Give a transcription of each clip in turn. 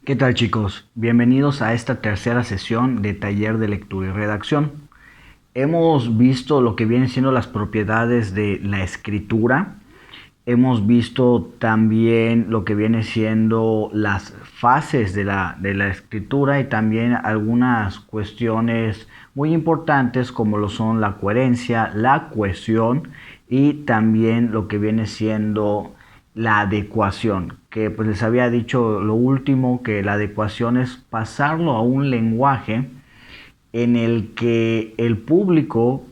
¿Qué tal, chicos? Bienvenidos a esta tercera sesión de taller de lectura y redacción. Hemos visto lo que vienen siendo las propiedades de la escritura. Hemos visto también lo que viene siendo las fases de la escritura y también algunas cuestiones muy importantes como lo son la coherencia, la cohesión y también lo que viene siendo la adecuación, que pues les había dicho lo último, que la adecuación es pasarlo a un lenguaje en el que el público,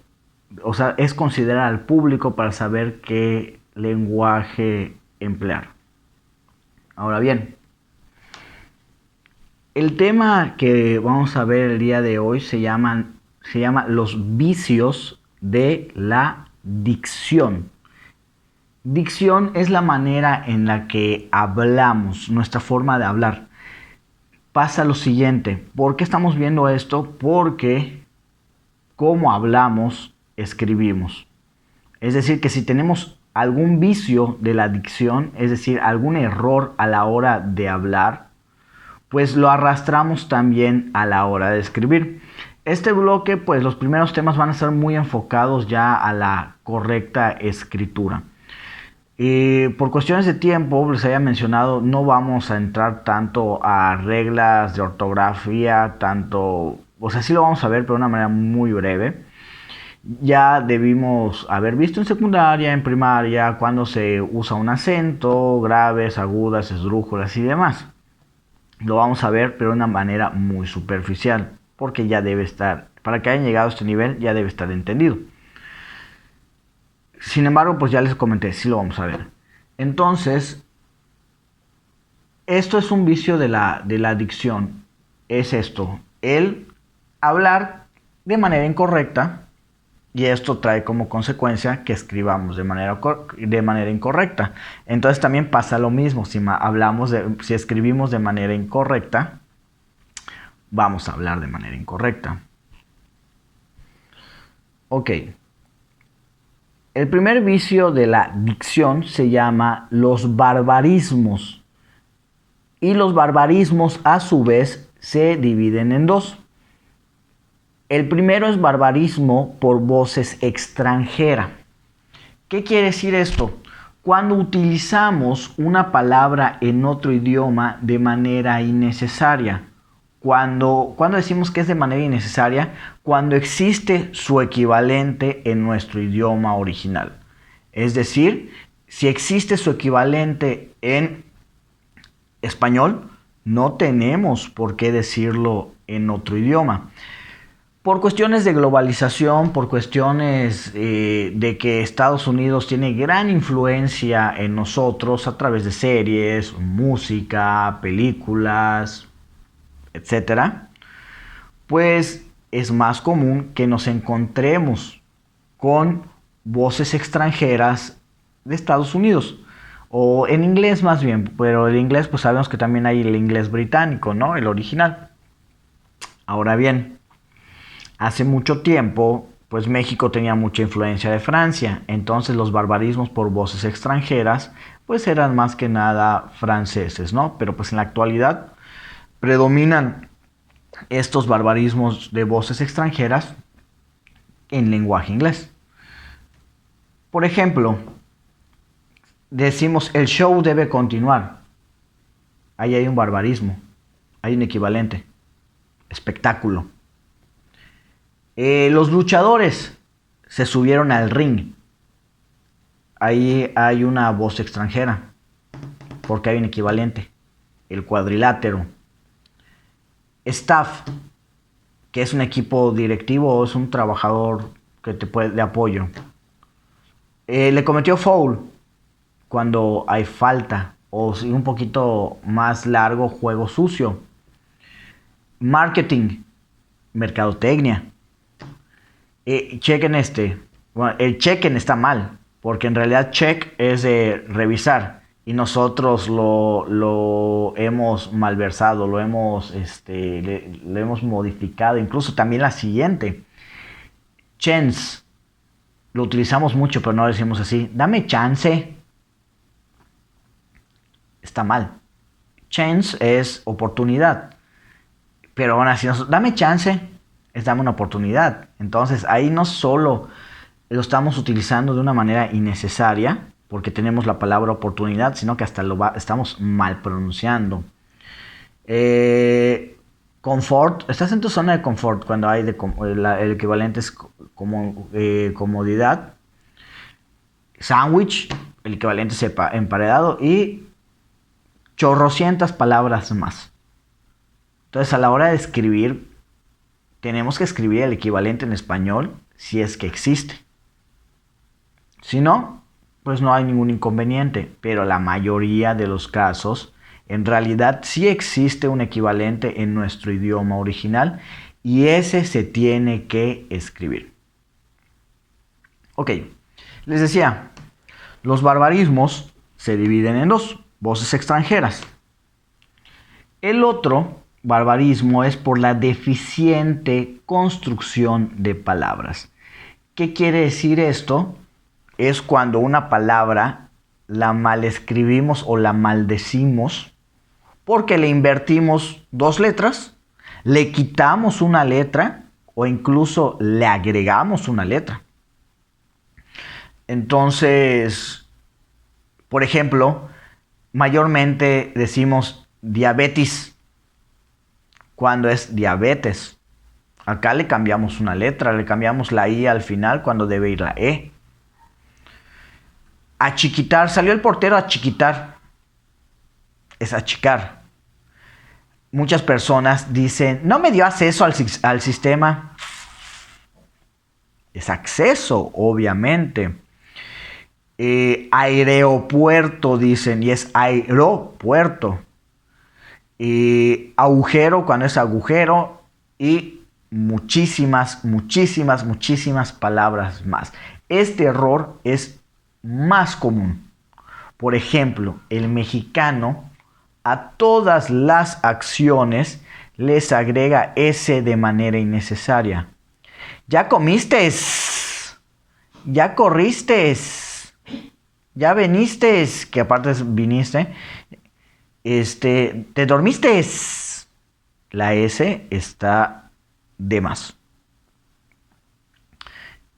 o sea, es considerar al público para saber qué lenguaje emplear. Ahora bien, el tema que vamos a ver el día de hoy se llama los vicios de la dicción. Dicción es la manera en la que hablamos, nuestra forma de hablar. Pasa lo siguiente, ¿por qué estamos viendo esto? Porque cómo hablamos, escribimos. Es decir, que si tenemos algún vicio de la dicción, es decir, algún error a la hora de hablar, pues lo arrastramos también a la hora de escribir. Este bloque, pues los primeros temas van a ser muy enfocados ya a la correcta escritura. Por cuestiones de tiempo, les había mencionado, no vamos a entrar tanto a reglas de ortografía, o sea, sí lo vamos a ver, pero de una manera muy breve. Ya debimos haber visto en secundaria, en primaria, cuando se usa un acento, graves, agudas, esdrújulas y demás. Lo vamos a ver, pero de una manera muy superficial, porque ya debe estar, para que hayan llegado a este nivel, ya debe estar entendido. Sin embargo, pues ya les comenté, sí lo vamos a ver. Entonces, esto es un vicio de la dicción. Es esto, el hablar de manera incorrecta, y esto trae como consecuencia que escribamos de manera incorrecta. Entonces también pasa lo mismo, si escribimos de manera incorrecta, vamos a hablar de manera incorrecta. Ok. El primer vicio de la dicción se llama los barbarismos. Y los barbarismos a su vez se dividen en dos. El primero es barbarismo por voces extranjera. ¿Qué quiere decir esto? Cuando utilizamos una palabra en otro idioma de manera innecesaria. Cuando decimos que es de manera innecesaria, cuando existe su equivalente en nuestro idioma original. Es decir, si existe su equivalente en español, no tenemos por qué decirlo en otro idioma. Por cuestiones de globalización, por cuestiones de que Estados Unidos tiene gran influencia en nosotros a través de series, música, películas, etcétera, pues es más común que nos encontremos con voces extranjeras de Estados Unidos, o en inglés más bien, pero el inglés pues sabemos que también hay el inglés británico, ¿no? El original. Ahora bien, hace mucho tiempo, pues México tenía mucha influencia de Francia, entonces los barbarismos por voces extranjeras, pues eran más que nada franceses, ¿no? Pero pues en la actualidad predominan estos barbarismos de voces extranjeras en lenguaje inglés. Por ejemplo, decimos el show debe continuar. Ahí hay un barbarismo, hay un equivalente. Espectáculo. Los luchadores se subieron al ring. Ahí hay una voz extranjera, porque hay un equivalente. El cuadrilátero. Staff, que es un equipo directivo o es un trabajador que te puede de apoyo. Le cometió foul cuando hay falta, o si un poquito más largo, juego sucio. Marketing, mercadotecnia. Chequen bueno, el chequen está mal, porque en realidad check es de revisar y nosotros lo hemos malversado, lo hemos modificado, incluso también la siguiente, chance, lo utilizamos mucho pero no lo decimos así, dame chance, está mal, Chance es oportunidad. Pero aún así, dame chance, es dame una oportunidad. Entonces ahí no solo lo estamos utilizando de una manera innecesaria, porque tenemos la palabra oportunidad, sino que hasta estamos mal pronunciando. Confort, estás en tu zona de confort cuando hay el equivalente es como comodidad. Sándwich, el equivalente es emparedado, y chorrocientas palabras más. Entonces, a la hora de escribir, tenemos que escribir el equivalente en español si es que existe. Si no, pues no hay ningún inconveniente, pero la mayoría de los casos, en realidad sí existe un equivalente en nuestro idioma original y ese se tiene que escribir. Ok, les decía, los barbarismos se dividen en dos: voces extranjeras. El otro barbarismo es por la deficiente construcción de palabras. ¿Qué quiere decir esto? Es cuando una palabra la malescribimos o la maldecimos porque le invertimos dos letras, le quitamos una letra o incluso le agregamos una letra. Entonces, por ejemplo, mayormente decimos diabetes cuando es diabetes. Acá le cambiamos una letra, le cambiamos la I al final cuando debe ir la E. Achiquitar, salió el portero a chiquitar. Es achicar. Muchas personas dicen, no me dio acceso al sistema. Es acceso, obviamente. Aeropuerto dicen, y es aeropuerto. Agujero cuando es agujero, y muchísimas palabras más. Este error es más común. Por ejemplo, el mexicano a todas las acciones les agrega S de manera innecesaria. ¿Ya comiste? ¿Ya corriste? ¿Ya viniste? Que aparte es viniste. ¿Te dormiste? La S está de más.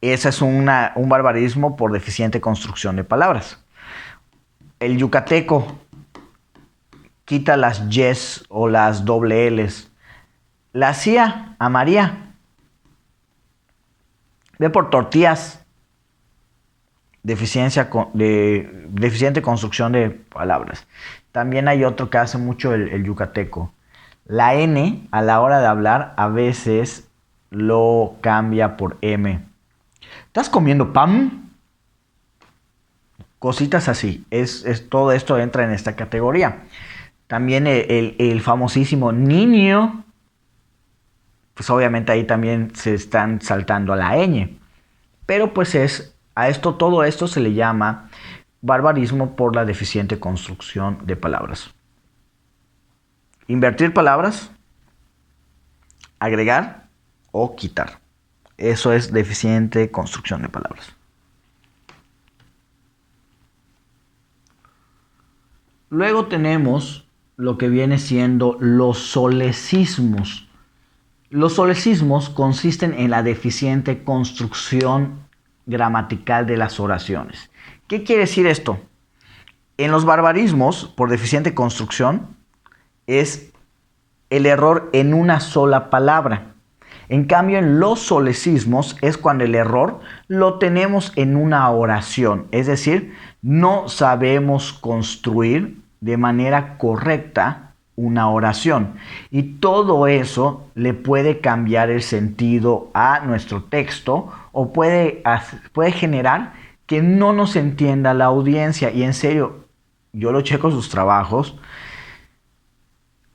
Ese es un barbarismo por deficiente construcción de palabras. El yucateco quita las yes o las doble L's. La hacía a María. Ve por tortillas. Deficiente construcción de palabras. También hay otro que hace mucho el yucateco. La N a la hora de hablar a veces lo cambia por M. ¿Estás comiendo pan? Cositas así. Todo esto entra en esta categoría. También el famosísimo niño. Pues obviamente ahí también se están saltando a la ñ. Pero pues todo esto se le llama barbarismo por la deficiente construcción de palabras. Invertir palabras, agregar o quitar. Eso es deficiente construcción de palabras. Luego tenemos lo que viene siendo los solecismos. Los solecismos consisten en la deficiente construcción gramatical de las oraciones. ¿Qué quiere decir esto? En los barbarismos, por deficiente construcción, es el error en una sola palabra. En cambio, en los solecismos es cuando el error lo tenemos en una oración. Es decir, no sabemos construir de manera correcta una oración. Y todo eso le puede cambiar el sentido a nuestro texto o puede generar que no nos entienda la audiencia. Y en serio, yo lo checo sus trabajos.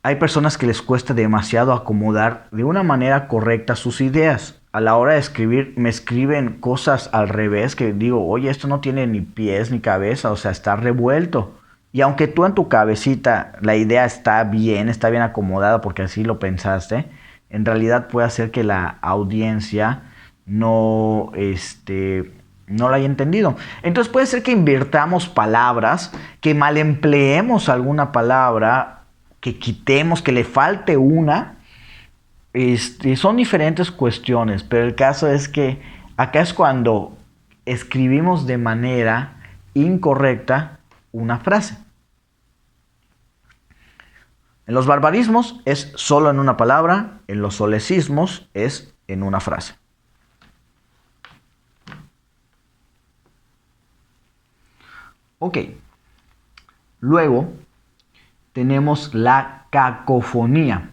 Hay personas que les cuesta demasiado acomodar de una manera correcta sus ideas. A la hora de escribir, me escriben cosas al revés que digo, oye, esto no tiene ni pies ni cabeza, o sea, está revuelto. Y aunque tú en tu cabecita la idea está bien acomodada porque así lo pensaste, en realidad puede hacer que la audiencia no la haya entendido. Entonces puede ser que invirtamos palabras, que mal empleemos alguna palabra que quitemos, que le falte una. Son diferentes cuestiones, pero el caso es que acá es cuando escribimos de manera incorrecta una frase. En los barbarismos es solo en una palabra, en los solecismos es en una frase. Ok. Luego tenemos la cacofonía.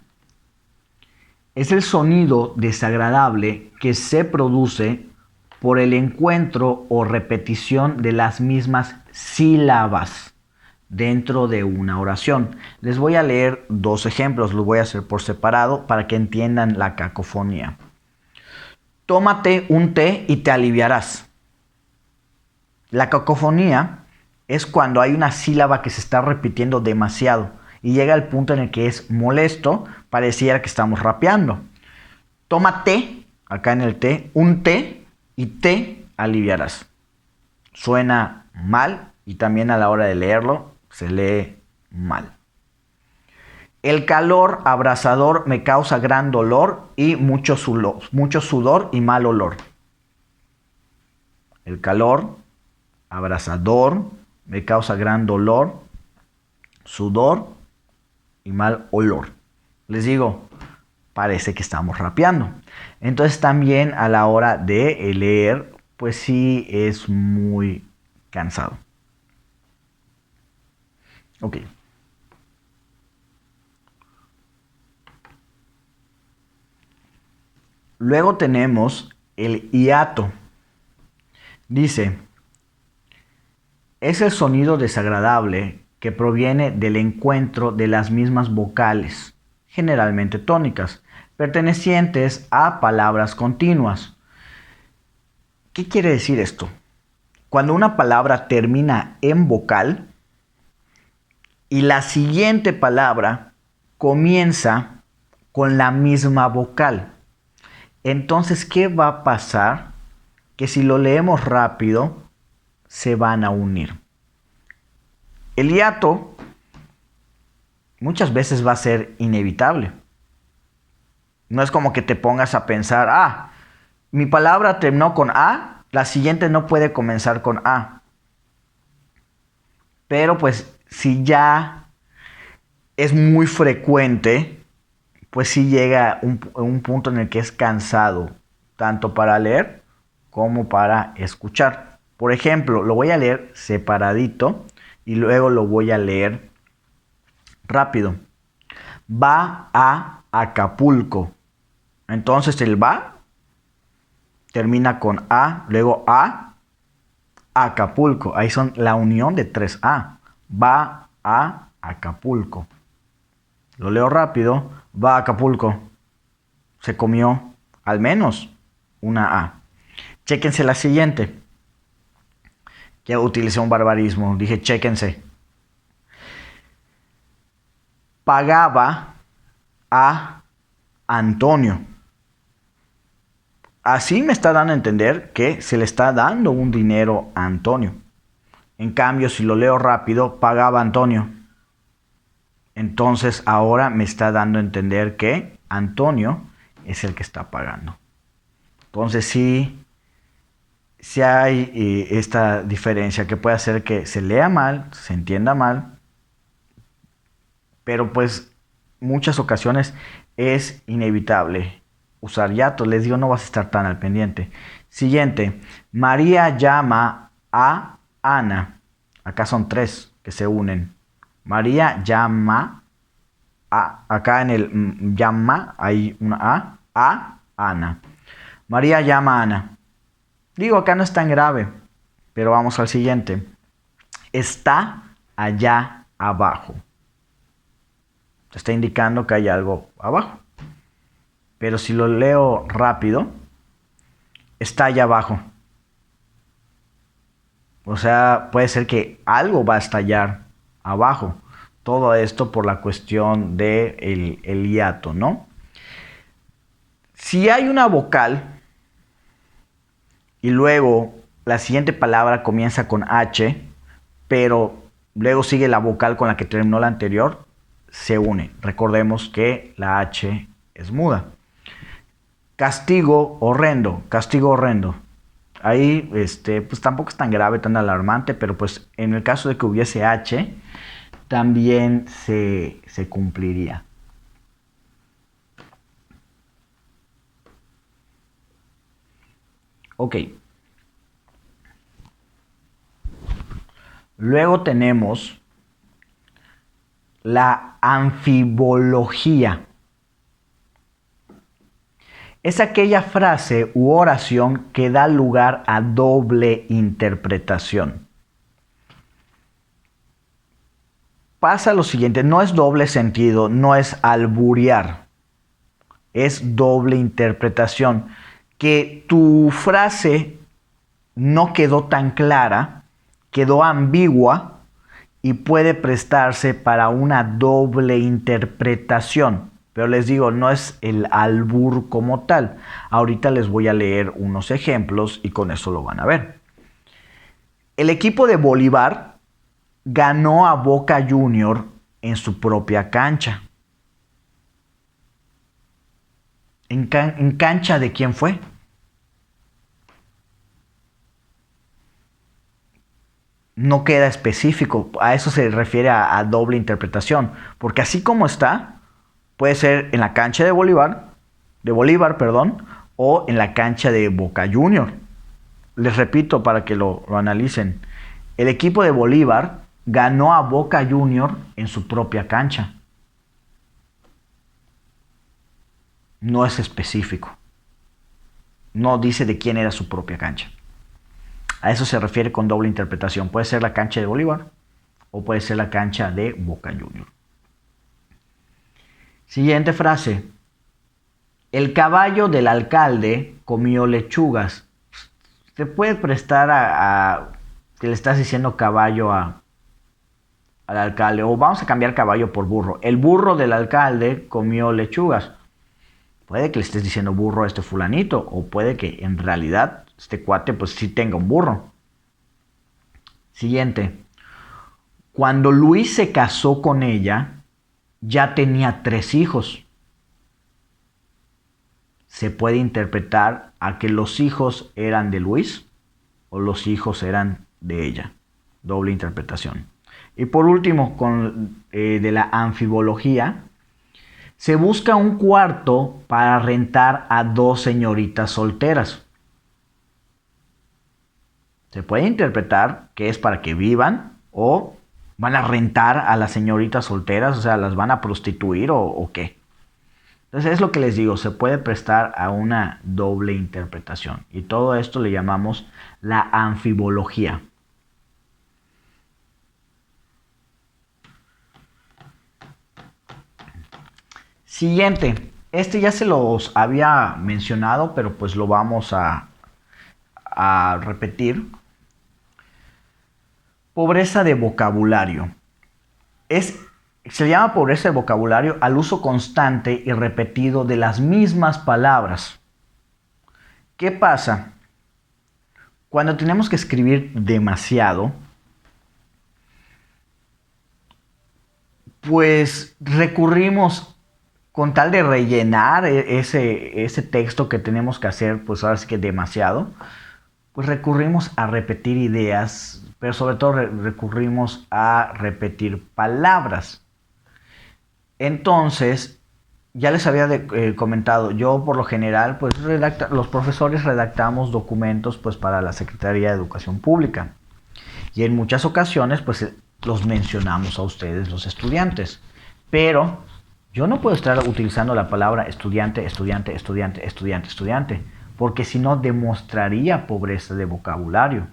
Es el sonido desagradable que se produce por el encuentro o repetición de las mismas sílabas dentro de una oración. Les voy a leer dos ejemplos, los voy a hacer por separado para que entiendan la cacofonía. Tómate un té y te aliviarás. La cacofonía es cuando hay una sílaba que se está repitiendo demasiado y llega al punto en el que es molesto, pareciera que estamos rapeando. Tómate, acá en el té, un té y te aliviarás. Suena mal y también a la hora de leerlo se lee mal. El calor abrasador me causa gran dolor y mucho sudor y mal olor. El calor abrasador me causa gran dolor, sudor y mal olor. Les digo, parece que estamos rapeando. Entonces también a la hora de leer, pues sí es muy cansado. Ok. Luego tenemos el hiato. Dice, es el sonido desagradable que proviene del encuentro de las mismas vocales, generalmente tónicas, pertenecientes a palabras continuas. ¿Qué quiere decir esto? Cuando una palabra termina en vocal y la siguiente palabra comienza con la misma vocal. Entonces, ¿qué va a pasar? Que si lo leemos rápido, se van a unir. El hiato muchas veces va a ser inevitable. No es como que te pongas a pensar, mi palabra terminó con A, la siguiente no puede comenzar con A. Pero pues si ya es muy frecuente, pues sí llega un punto en el que es cansado, tanto para leer como para escuchar. Por ejemplo, lo voy a leer separadito y luego lo voy a leer rápido. Va a Acapulco. Entonces el va termina con A, luego a Acapulco. Ahí son la unión de 3A. Va a Acapulco. Lo leo rápido. Va a Acapulco. Se comió al menos una A. Chéquense la siguiente. Ya utilicé un barbarismo. Dije chéquense. Pagaba a Antonio. Así me está dando a entender que se le está dando un dinero a Antonio. En cambio, si lo leo rápido, pagaba a Antonio. Entonces ahora me está dando a entender que Antonio es el que está pagando. Entonces sí hay esta diferencia que puede hacer que se lea mal, se entienda mal, pero pues muchas ocasiones es inevitable usar hiatos. Les digo, no vas a estar tan al pendiente. Siguiente, María llama a Ana. Acá son 3 que se unen. María llama a, acá en el llama hay una a Ana. María llama a Ana. Digo, acá no es tan grave, pero vamos al siguiente. Está allá abajo. Te está indicando que hay algo abajo. Pero si lo leo rápido, está allá abajo. O sea, puede ser que algo va a estallar abajo. Todo esto por la cuestión del el hiato, ¿no? Si hay una vocal y luego la siguiente palabra comienza con H, pero luego sigue la vocal con la que terminó la anterior, se une. Recordemos que la H es muda. Castigo horrendo, castigo horrendo. Ahí pues tampoco es tan grave, tan alarmante, pero pues en el caso de que hubiese H, también se cumpliría. Ok. Luego tenemos la anfibología. Es aquella frase u oración que da lugar a doble interpretación. Pasa lo siguiente, no es doble sentido, no es alburear, es doble interpretación. Que tu frase no quedó tan clara, quedó ambigua y puede prestarse para una doble interpretación. Pero les digo, no es el albur como tal. Ahorita les voy a leer unos ejemplos y con eso lo van a ver. El equipo de Bolívar ganó a Boca Junior en su propia cancha. ¿En cancha de quién fue? No queda específico. A eso se refiere a doble interpretación. Porque así como está, puede ser en la cancha de Bolívar, o en la cancha de Boca Junior. Les repito para que lo analicen. El equipo de Bolívar ganó a Boca Junior en su propia cancha. No es específico. No dice de quién era su propia cancha. A eso se refiere con doble interpretación. Puede ser la cancha de Bolívar o puede ser la cancha de Boca Junior. Siguiente frase. El caballo del alcalde comió lechugas. Se puede prestar a que le estás diciendo caballo al alcalde. O vamos a cambiar caballo por burro. El burro del alcalde comió lechugas. Puede que le estés diciendo burro a este fulanito. O puede que en realidad este cuate pues sí tenga un burro. Siguiente. Cuando Luis se casó con ella, ya tenía 3 hijos. Se puede interpretar a que los hijos eran de Luis o los hijos eran de ella. Doble interpretación. Y por último, de la anfibología, se busca un cuarto para rentar a 2 señoritas solteras. Se puede interpretar que es para que vivan o van a rentar a las señoritas solteras, o sea, las van a prostituir o qué. Entonces es lo que les digo, se puede prestar a una doble interpretación. Y todo esto le llamamos la anfibología. Siguiente. Este ya se los había mencionado, pero pues lo vamos a repetir. Pobreza de vocabulario. Se llama pobreza de vocabulario al uso constante y repetido de las mismas palabras. ¿Qué pasa? Cuando tenemos que escribir demasiado, pues recurrimos con tal de rellenar ese texto que tenemos que hacer, pues ahora sí que demasiado, pues recurrimos a repetir ideas, pero sobre todo recurrimos a repetir palabras. Entonces, ya les había comentado, yo por lo general, pues los profesores redactamos documentos pues para la Secretaría de Educación Pública. Y en muchas ocasiones, pues los mencionamos a ustedes, los estudiantes. Pero yo no puedo estar utilizando la palabra estudiante, estudiante, estudiante, estudiante, estudiante, porque si no demostraría pobreza de vocabulario.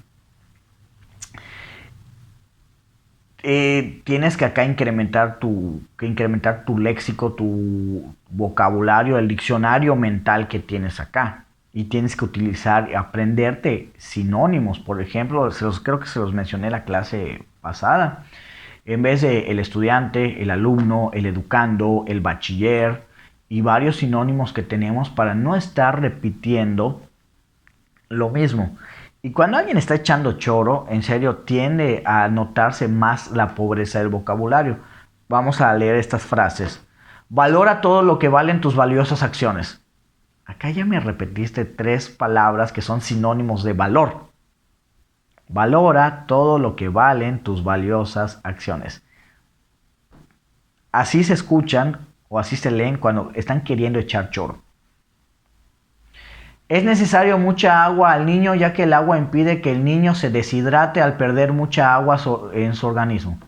Tienes que acá incrementar tu léxico, tu vocabulario, el diccionario mental que tienes acá. Y tienes que utilizar y aprenderte sinónimos. Por ejemplo, creo que se los mencioné en la clase pasada. En vez de el estudiante, el alumno, el educando, el bachiller y varios sinónimos que tenemos para no estar repitiendo lo mismo. Y cuando alguien está echando choro, en serio, tiende a notarse más la pobreza del vocabulario. vamos a leer estas frases. Valora todo lo que valen tus valiosas acciones. Acá ya me repetiste 3 palabras que son sinónimos de valor. Valora todo lo que valen tus valiosas acciones. Así se escuchan o así se leen cuando están queriendo echar choro. Es necesario mucha agua al niño, ya que el agua impide que el niño se deshidrate al perder mucha agua en su organismo.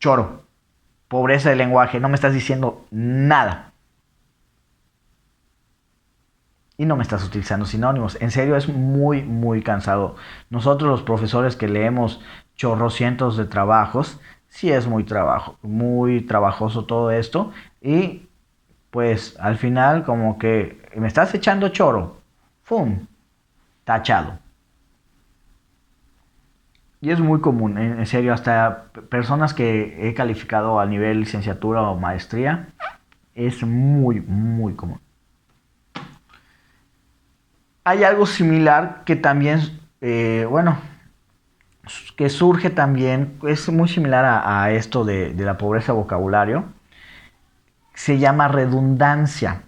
Choro. Pobreza de lenguaje. No me estás diciendo nada. Y no me estás utilizando sinónimos. En serio, es muy, muy cansado. Nosotros los profesores que leemos chorrocientos de trabajos, sí es muy trabajoso todo esto. Y pues al final como que me estás echando choro. ¡Fum! Tachado. Y es muy común, en serio, hasta personas que he calificado a nivel licenciatura o maestría, es muy, muy común. Hay algo similar que también, que surge también, es muy similar a esto de la pobreza de vocabulario, se llama redundancia.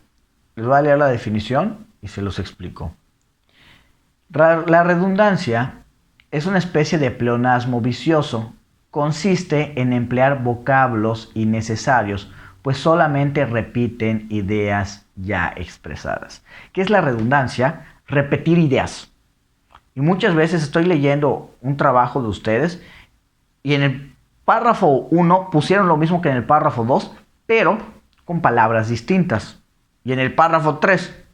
Les voy a leer la definición y se los explico. La redundancia es una especie de pleonasmo vicioso. Consiste en emplear vocablos innecesarios, pues solamente repiten ideas ya expresadas. ¿Qué es la redundancia? Repetir ideas. Y muchas veces estoy leyendo un trabajo de ustedes y en el párrafo 1 pusieron lo mismo que en el párrafo 2, pero con palabras distintas. Y en el párrafo 3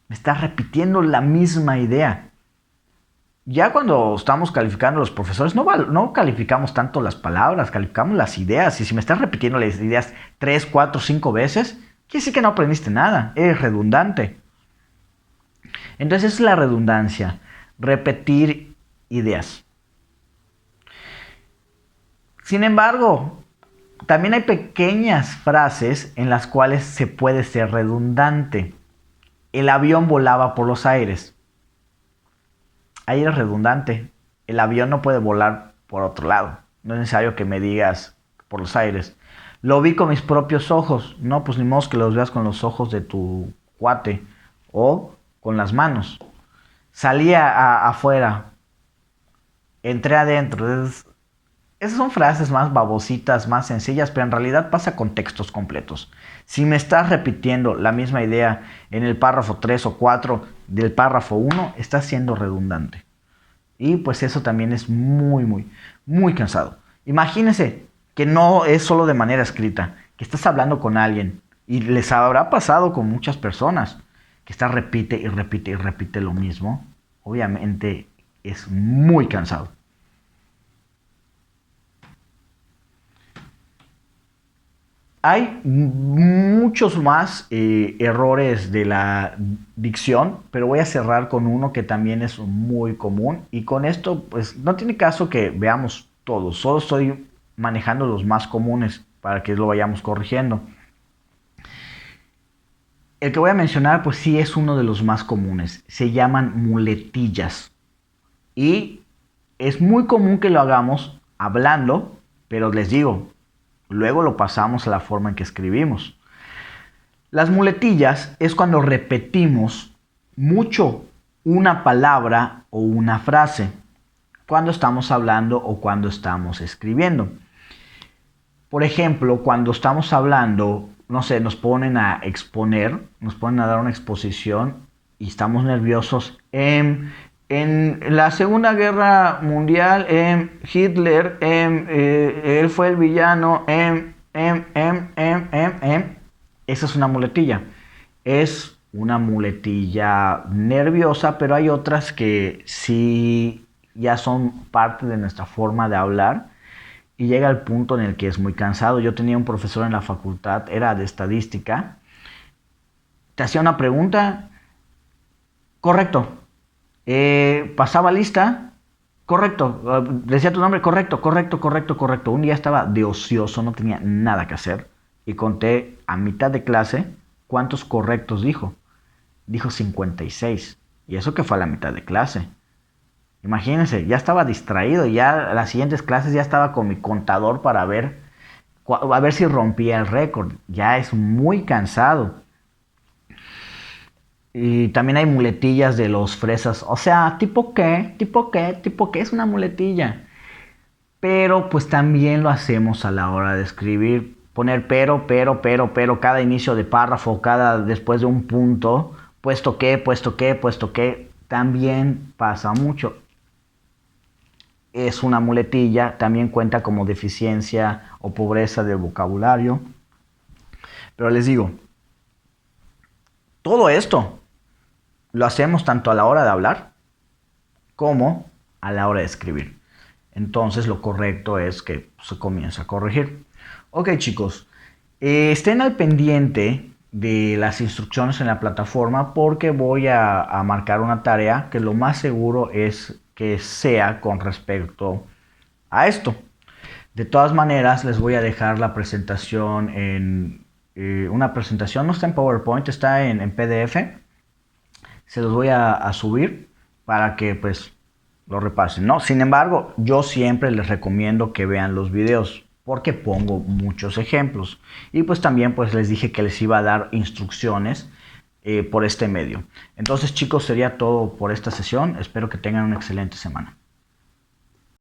me está repitiendo la misma idea. Ya cuando estamos calificando a los profesores, no calificamos tanto las palabras, calificamos las ideas. Y si me estás repitiendo las ideas 3, 4, 5 veces, quiere decir que no aprendiste nada, eres redundante. Entonces es la redundancia, repetir ideas. Sin embargo, también hay pequeñas frases en las cuales se puede ser redundante. El avión volaba por los aires. Ahí es redundante. El avión no puede volar por otro lado. No es necesario que me digas por los aires. Lo vi con mis propios ojos. No, pues ni modo que los veas con los ojos de tu cuate o con las manos. Salí afuera. Entré adentro. Esas son frases más babositas, más sencillas, pero en realidad pasa con textos completos. Si me estás repitiendo la misma idea en el párrafo 3 o 4 del párrafo 1, estás siendo redundante. Y pues eso también es muy, muy, muy cansado. Imagínense que no es solo de manera escrita, que estás hablando con alguien y les habrá pasado con muchas personas, que estás repite y repite y repite lo mismo. Obviamente es muy cansado. Hay muchos más errores de la dicción, pero voy a cerrar con uno que también es muy común. Y con esto, pues no tiene caso que veamos todos, solo estoy manejando los más comunes para que lo vayamos corrigiendo. El que voy a mencionar, pues sí es uno de los más comunes. Se llaman muletillas. Y es muy común que lo hagamos hablando, pero les digo, luego lo pasamos a la forma en que escribimos. Las muletillas es cuando repetimos mucho una palabra o una frase cuando estamos hablando o cuando estamos escribiendo. Por ejemplo, cuando estamos hablando, no sé, nos ponen a exponer, nos ponen a dar una exposición y estamos nerviosos. En la Segunda Guerra Mundial, Hitler, él fue el villano, esa es una muletilla. Es una muletilla nerviosa, pero hay otras que sí ya son parte de nuestra forma de hablar y llega al punto en el que es muy cansado. Yo tenía un profesor en la facultad, era de estadística, te hacía una pregunta, correcto. Pasaba lista, correcto, decía tu nombre, correcto. Un día estaba de ocioso, no tenía nada que hacer y conté a mitad de clase cuántos correctos dijo. Dijo 56 y eso que fue a la mitad de clase. Imagínense, ya estaba distraído, ya las siguientes clases ya estaba con mi contador para ver, a ver si rompía el récord. Ya es muy cansado. Y también hay muletillas de los fresas. O sea, ¿tipo qué? ¿Tipo qué? ¿Tipo qué es una muletilla? Pero pues también lo hacemos a la hora de escribir. Poner pero, cada inicio de párrafo, cada después de un punto, puesto que, también pasa mucho. Es una muletilla, también cuenta como deficiencia o pobreza de vocabulario. Pero les digo, todo esto lo hacemos tanto a la hora de hablar como a la hora de escribir. Entonces lo correcto es que se comience a corregir. Ok chicos, estén al pendiente de las instrucciones en la plataforma porque voy a marcar una tarea que lo más seguro es que sea con respecto a esto. De todas maneras, les voy a dejar la presentación en una presentación, no está en PowerPoint, está en PDF. Se los voy a subir para que pues lo repasen, ¿no? Sin embargo, yo siempre les recomiendo que vean los videos porque pongo muchos ejemplos. Y pues también pues les dije que les iba a dar instrucciones por este medio. Entonces chicos, sería todo por esta sesión. Espero que tengan una excelente semana.